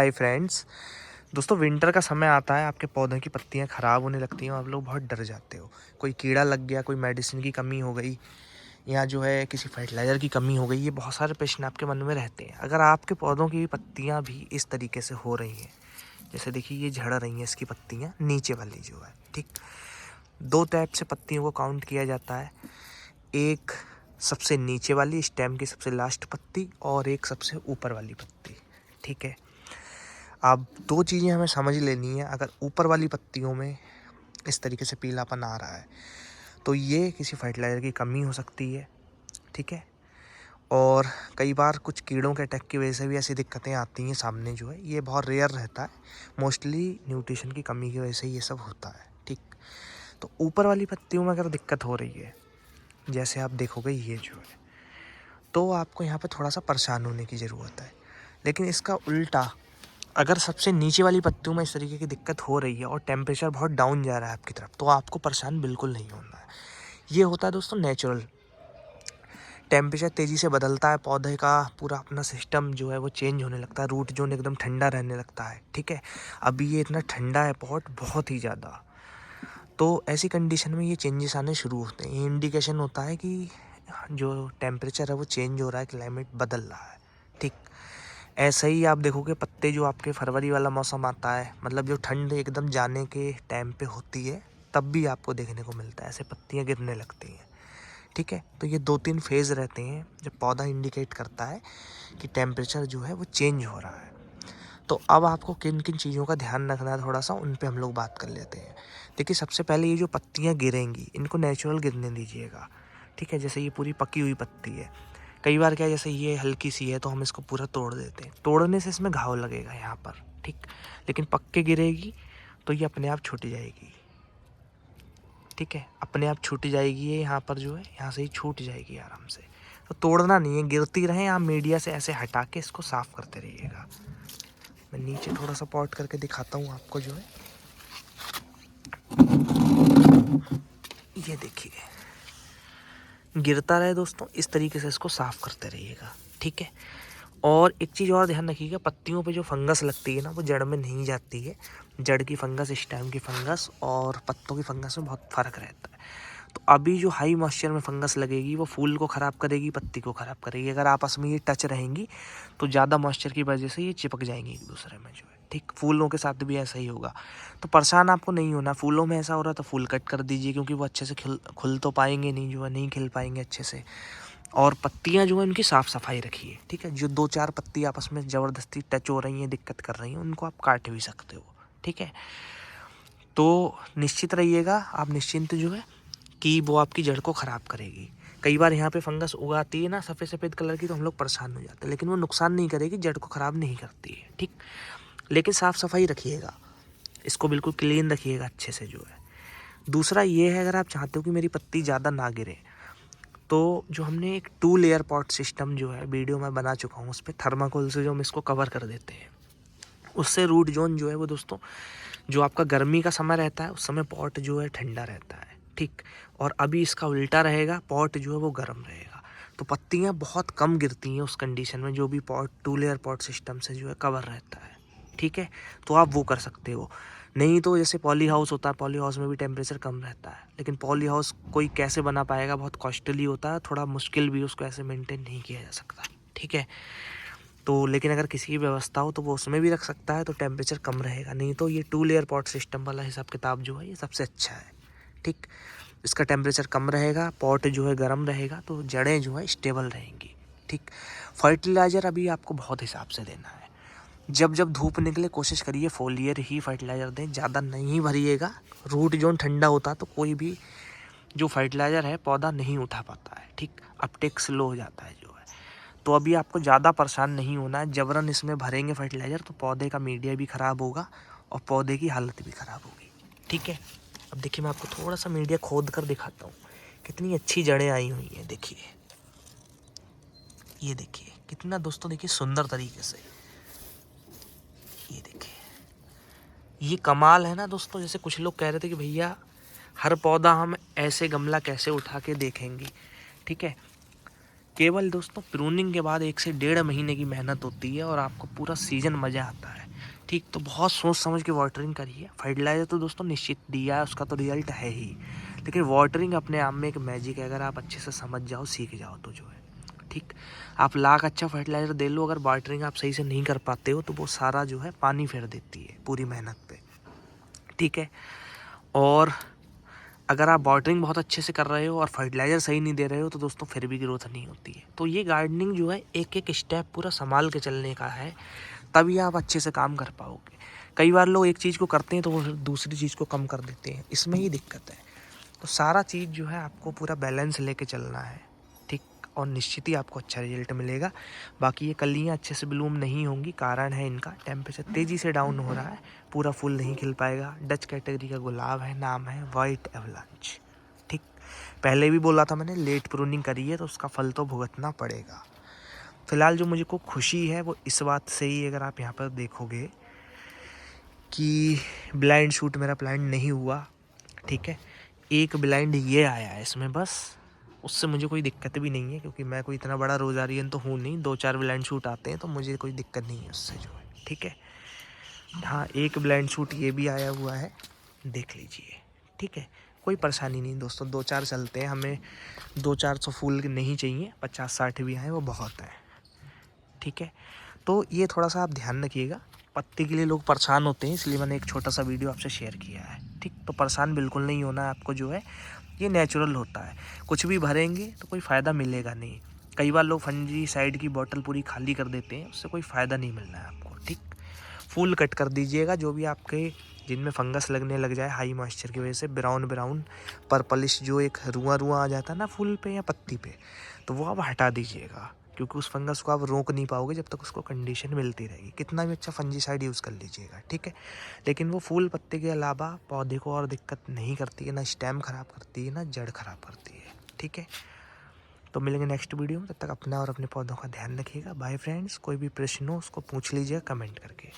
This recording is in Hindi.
Hi friends. दोस्तों, विंटर का समय आता है, आपके पौधों की पत्तियां ख़राब होने लगती हैं और आप लोग बहुत डर जाते हो। कोई कीड़ा लग गया, कोई मेडिसिन की कमी हो गई, या जो है किसी फर्टिलाइज़र की कमी हो गई। ये बहुत सारे प्रश्न आपके मन में रहते हैं। अगर आपके पौधों की पत्तियां भी इस तरीके से हो रही हैं, जैसे देखिए ये झड़ रही हैं इसकी पत्तियाँ नीचे वाली जो है, ठीक। दो टाइप से पत्तियों को काउंट किया जाता है। एक सबसे नीचे वाली स्टेम की सबसे लास्ट पत्ती, और एक सबसे ऊपर वाली पत्ती, ठीक है। अब दो चीज़ें हमें समझ लेनी है। अगर ऊपर वाली पत्तियों में इस तरीके से पीलापन आ रहा है तो ये किसी फर्टिलाइज़र की कमी हो सकती है, ठीक है। और कई बार कुछ कीड़ों के अटैक की वजह से भी ऐसी दिक्कतें आती हैं सामने जो है। ये बहुत रेयर रहता है, मोस्टली न्यूट्रिशन की कमी की वजह से ये सब होता है, ठीक। तो ऊपर वाली पत्तियों में अगर दिक्कत हो रही है, जैसे आप देखोगे ये जो है, तो आपको यहाँ पे थोड़ा सा परेशान होने की ज़रूरत है। लेकिन इसका उल्टा, अगर सबसे नीचे वाली पत्तियों में इस तरीके की दिक्कत हो रही है और टेम्परेचर बहुत डाउन जा रहा है आपकी तरफ, तो आपको परेशान बिल्कुल नहीं होना है। ये होता है दोस्तों नेचुरल। टेम्परेचर तेज़ी से बदलता है, पौधे का पूरा अपना सिस्टम जो है वो चेंज होने लगता है, रूट जोन एकदम ठंडा रहने लगता है, ठीक है। अभी ये इतना ठंडा है पॉट, बहुत ही ज़्यादा। तो ऐसी कंडीशन में ये चेंजेस आने शुरू होते हैं। ये इंडिकेशन होता है कि जो टेम्परेचर है वो चेंज हो रहा है, क्लाइमेट बदल रहा है, ठीक। ऐसे ही आप देखोगे पत्ते, जो आपके फरवरी वाला मौसम आता है, मतलब जो ठंड एकदम जाने के टाइम पे होती है, तब भी आपको देखने को मिलता है ऐसे पत्तियां गिरने लगती हैं, ठीक है। तो ये 2-3 फेज़ रहते हैं जब पौधा इंडिकेट करता है कि टेम्परेचर जो है वो चेंज हो रहा है। तो अब आपको किन किन चीज़ों का ध्यान रखना है, थोड़ा सा उन पे हम लोग बात कर लेते हैं। देखिए, सबसे पहले ये जो पत्तियां गिरेंगी इनको नेचुरल गिरने दीजिएगा, ठीक है। जैसे ये पूरी पकी हुई पत्ती है, कई बार क्या है, जैसे ये हल्की सी है तो हम इसको पूरा तोड़ देते हैं। तोड़ने से इसमें घाव लगेगा यहाँ पर, ठीक। लेकिन पक के गिरेगी तो ये अपने आप छूट जाएगी, ठीक है। अपने आप छूट जाएगी, ये यहाँ पर जो है यहाँ से ही छूट जाएगी आराम से। तो तोड़ना नहीं है, गिरती रहे, आप मीडिया से ऐसे हटा के इसको साफ़ करते रहिएगा। मैं नीचे थोड़ा सा पॉट करके दिखाता हूँ आपको जो है, ये देखिए गिरता रहे दोस्तों, इस तरीके से इसको साफ़ करते रहिएगा, ठीक है। और एक चीज़ और ध्यान रखिएगा, पत्तियों पे जो फंगस लगती है ना, वो जड़ में नहीं जाती है। जड़ की फंगस, स्टेम की फंगस और पत्तों की फंगस में बहुत फ़र्क रहता है। तो अभी जो हाई मॉइस्चर में फंगस लगेगी वो फूल को ख़राब करेगी, पत्ती को ख़राब करेगी। अगर आपस में ये टच रहेंगी तो ज़्यादा मॉइस्चर की वजह से ये चिपक जाएंगी एक दूसरे में जो है, ठीक। फूलों के साथ भी ऐसा ही होगा। तो परेशान आपको नहीं होना। फूलों में ऐसा हो रहा है तो फूल कट कर दीजिए, क्योंकि वो अच्छे से खुल तो पाएंगे नहीं, जो है नहीं खिल पाएंगे अच्छे से। और पत्तियां जो है उनकी साफ़ सफाई रखिए, ठीक है। जो 2-4 पत्ती आपस में ज़बरदस्ती टच हो रही हैं, दिक्कत कर रही हैं, उनको आप काट भी सकते हो, ठीक है। तो निश्चित रहिएगा, आप निश्चिंत जो है कि वो आपकी जड़ को ख़राब करेगी। कई बार यहाँ पे फंगस उगाती है ना सफ़ेद सफ़ेद कलर की, तो हम लोग परेशान हो जाते हैं, लेकिन वो नुकसान नहीं करेगी, जड़ को ख़राब नहीं करती है, ठीक। लेकिन साफ़ सफाई रखिएगा, इसको बिल्कुल क्लीन रखिएगा अच्छे से जो है। दूसरा ये है, अगर आप चाहते हो कि मेरी पत्ती ज़्यादा ना गिरे, तो जो हमने एक 2 लेयर पॉट सिस्टम जो है वीडियो में बना चुका हूँ, उस पर थर्माकोल से जो हम इसको कवर कर देते हैं, उससे रूट जोन जो है वो दोस्तों, जो आपका गर्मी का समय रहता है उस समय पॉट जो है ठंडा रहता है, ठीक। और अभी इसका उल्टा रहेगा, पॉट जो है वो गर्म रहेगा। तो पत्तियाँ बहुत कम गिरती हैं उस कंडीशन में, जो भी पॉट 2 लेयर पॉट सिस्टम से जो है कवर रहता है, ठीक है। तो आप वो कर सकते हो। नहीं तो जैसे पॉली हाउस होता है, पॉली हाउस में भी टेम्परेचर कम रहता है, लेकिन पॉली हाउस कोई कैसे बना पाएगा, बहुत कॉस्टली होता है, थोड़ा मुश्किल भी, उसको ऐसे मेंटेन नहीं किया जा सकता, ठीक है। तो लेकिन अगर किसी की व्यवस्था हो तो वो उसमें भी रख सकता है, तो टेम्परेचर कम रहेगा। नहीं तो ये 2 लेयर पॉट सिस्टम वाला हिसाब किताब जो है ये सबसे अच्छा है, ठीक। इसका टेम्परेचर कम रहेगा, पॉट जो है गर्म रहेगा, तो जड़ें जो है स्टेबल रहेंगी, ठीक। फर्टिलाइज़र अभी आपको बहुत हिसाब से देना है। जब जब धूप निकले कोशिश करिए फोलियर ही फर्टिलाइज़र दें, ज़्यादा नहीं भरिएगा। रूट जोन ठंडा होता तो कोई भी जो फर्टिलाइज़र है पौधा नहीं उठा पाता है, ठीक। अपटेक स्लो हो जाता है जो है। तो अभी आपको ज़्यादा परेशान नहीं होना है। जबरन इसमें भरेंगे फर्टिलाइज़र तो पौधे का मीडिया भी ख़राब होगा और पौधे की हालत भी ख़राब होगी, ठीक है। अब देखिए, मैं आपको थोड़ा सा मीडिया खोद कर दिखाता हूँ, कितनी अच्छी जड़ें आई हुई हैं। देखिए, ये देखिए कितना दोस्तों, देखिए सुंदर तरीके से, ये देखिए, ये कमाल है ना दोस्तों। जैसे कुछ लोग कह रहे थे कि भैया हर पौधा हम ऐसे गमला कैसे उठा के देखेंगे, ठीक है। केवल दोस्तों प्रूनिंग के बाद 1 से 1.5 महीने की मेहनत होती है और आपको पूरा सीजन मज़ा आता है। ठीक, तो बहुत सोच समझ के वाटरिंग करिए। फर्टिलाइज़र तो दोस्तों निश्चित दिया है, उसका तो रिजल्ट है ही, लेकिन वाटरिंग अपने आप में एक मैजिक है। अगर आप अच्छे से समझ जाओ, सीख जाओ तो जो है ठीक, आप लाख अच्छा फर्टिलाइज़र दे लो, अगर वाटरिंग आप सही से नहीं कर पाते हो तो वो सारा जो है पानी फेर देती है पूरी मेहनत पे। ठीक है, और अगर आप वाटरिंग बहुत अच्छे से कर रहे हो और फर्टिलाइज़र सही नहीं दे रहे हो तो दोस्तों फिर भी ग्रोथ नहीं होती है। तो ये गार्डनिंग जो है एक एक स्टेप पूरा संभाल के चलने का है, तभी आप अच्छे से काम कर पाओगे। कई बार लोग एक चीज़ को करते हैं तो वो दूसरी चीज़ को कम कर देते हैं, इसमें ही दिक्कत है। तो सारा चीज़ जो है आपको पूरा बैलेंस लेके चलना है, ठीक, और निश्चित ही आपको अच्छा रिजल्ट मिलेगा। बाकी ये कलियाँ अच्छे से ब्लूम नहीं होंगी, कारण है इनका टेम्परेचर तेज़ी से डाउन हो रहा है, पूरा फूल नहीं खिल पाएगा। डच कैटेगरी का गुलाब है, नाम है वाइट एवलांच। ठीक, पहले भी बोला था मैंने, लेट प्रूनिंग करी है तो उसका फल तो भुगतना पड़ेगा। फिलहाल जो मुझे को खुशी है वो इस बात से ही, अगर आप यहाँ पर देखोगे कि ब्लाइंड शूट मेरा प्लांट नहीं हुआ, ठीक है, एक ब्लाइंड ये आया है इसमें बस, उससे मुझे कोई दिक्कत भी नहीं है, क्योंकि मैं कोई इतना बड़ा रोजारियन तो हूँ नहीं। 2-4 ब्लाइंड शूट आते हैं तो मुझे कोई दिक्कत नहीं है उससे जो है, ठीक है। हाँ, एक ब्लाइंड शूट ये भी आया हुआ है, देख लीजिए, ठीक है, कोई परेशानी नहीं दोस्तों, 2-4 चलते हैं, हमें 200-400 फूल नहीं चाहिए, 50-60 भी आए वो बहुत है, ठीक है। तो ये थोड़ा सा आप ध्यान रखिएगा, पत्ती के लिए लोग परेशान होते हैं, इसलिए मैंने एक छोटा सा वीडियो आपसे शेयर किया है, ठीक। तो परेशान बिल्कुल नहीं होना है आपको, जो है ये नेचुरल होता है, कुछ भी भरेंगे तो कोई फ़ायदा मिलेगा नहीं। कई बार लोग फंजी साइड की बोतल पूरी खाली कर देते हैं, उससे कोई फ़ायदा नहीं मिलना है आपको, ठीक। फूल कट कर दीजिएगा, जो भी आपके जिनमें फंगस लगने लग जाए हाई मॉइस्चर की वजह से, ब्राउन ब्राउन पर्पलिश जो एक रुआं रुआं आ जाता है ना फूल पे या पत्ती पे, तो वो आप हटा दीजिएगा, क्योंकि उस फंगस को आप रोक नहीं पाओगे जब तक उसको कंडीशन मिलती रहेगी, कितना भी अच्छा फंजीसाइड यूज़ कर लीजिएगा, ठीक है। लेकिन वो फूल पत्ते के अलावा पौधे को और दिक्कत नहीं करती है, ना स्टेम ख़राब करती है, ना जड़ ख़राब करती है, ठीक है। तो मिलेंगे नेक्स्ट वीडियो में, तब तक अपना और अपने पौधों का ध्यान रखिएगा। बाय फ्रेंड्स, कोई भी प्रश्न हो उसको पूछ लीजिएगा कमेंट करके।